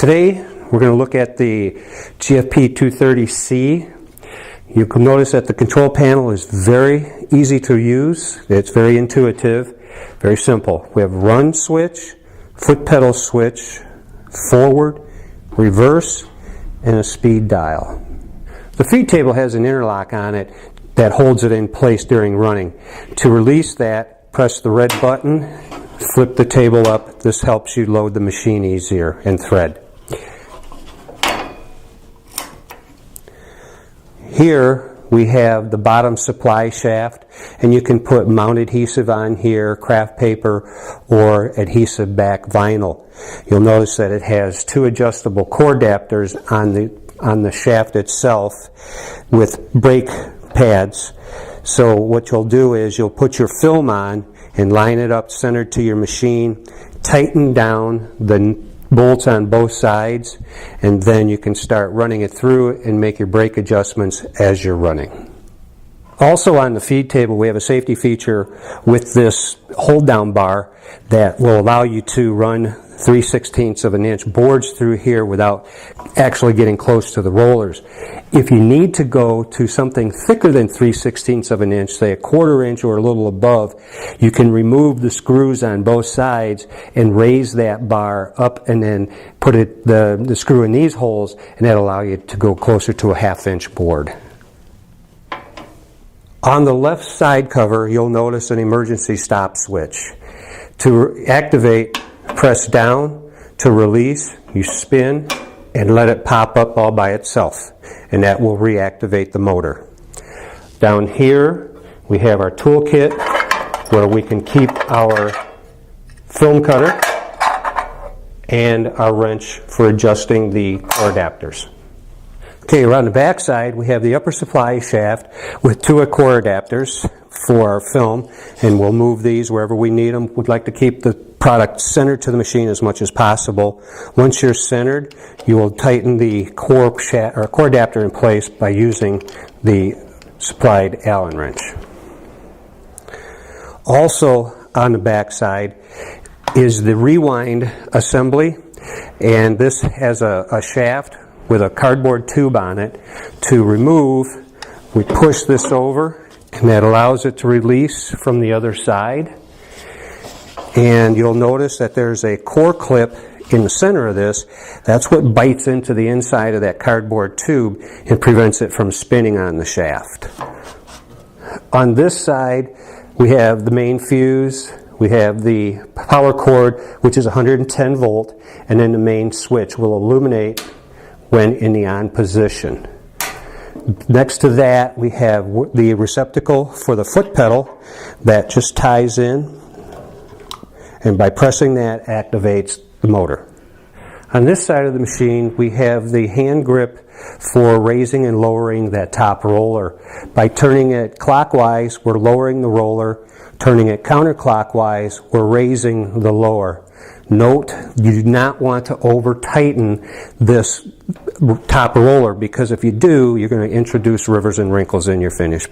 Today we're going to look at the GFP 230C. You can notice that the control panel is very easy to use. It's very intuitive, very simple. We have run switch, foot pedal switch, forward, reverse, and a speed dial. The feed table has an interlock on it that holds it in place during running. To release that, press the red button, flip the table up. This helps you load the machine easier and thread. Here we have the bottom supply shaft, and you can put mount adhesive on here, craft paper, or adhesive back vinyl. You'll notice that it has two adjustable core adapters on the shaft itself with brake pads. So what you'll do is you'll put your film on and line it up centered to your machine, tighten down the bolts on both sides, and then you can start running it through and make your brake adjustments as you're running. Also on the feed table we have a safety feature with this hold down bar that will allow you to run 3/16 of an inch boards through here without actually getting close to the rollers. If you need to go to something thicker than 3/16 of an inch, say a 1/4 inch or a little above, you can remove the screws on both sides and raise that bar up and then put the screw in these holes, and that'll allow you to go closer to a 1/2 inch board. On the left side cover you'll notice an emergency stop switch. To activate, press down. To release, you spin and let it pop up all by itself, and that will reactivate the motor. Down here we have our toolkit where we can keep our film cutter and our wrench for adjusting the core adapters. Okay, around the back side we have the upper supply shaft with two core adapters for our film, and we'll move these wherever we need them. We'd like to keep the product centered to the machine as much as possible. Once you're centered, you will tighten the core adapter in place by using the supplied Allen wrench. Also on the back side is the rewind assembly, and this has a shaft with a cardboard tube on it. To remove, we push this over, and that allows it to release from the other side. And you'll notice that there's a core clip in the center of this. That's what bites into the inside of that cardboard tube and prevents it from spinning on the shaft. On this side we have the main fuse, we have the power cord, which is 110 volt, and then the main switch will illuminate when in the on position. Next to that we have the receptacle for the foot pedal that just ties in, and by pressing that activates the motor. On this side of the machine we have the hand grip for raising and lowering that top roller. By turning it clockwise we're lowering the roller, turning it counterclockwise we're raising the lower. Note, you do not want to over tighten this top roller, because if you do, you're going to introduce rivers and wrinkles in your finish.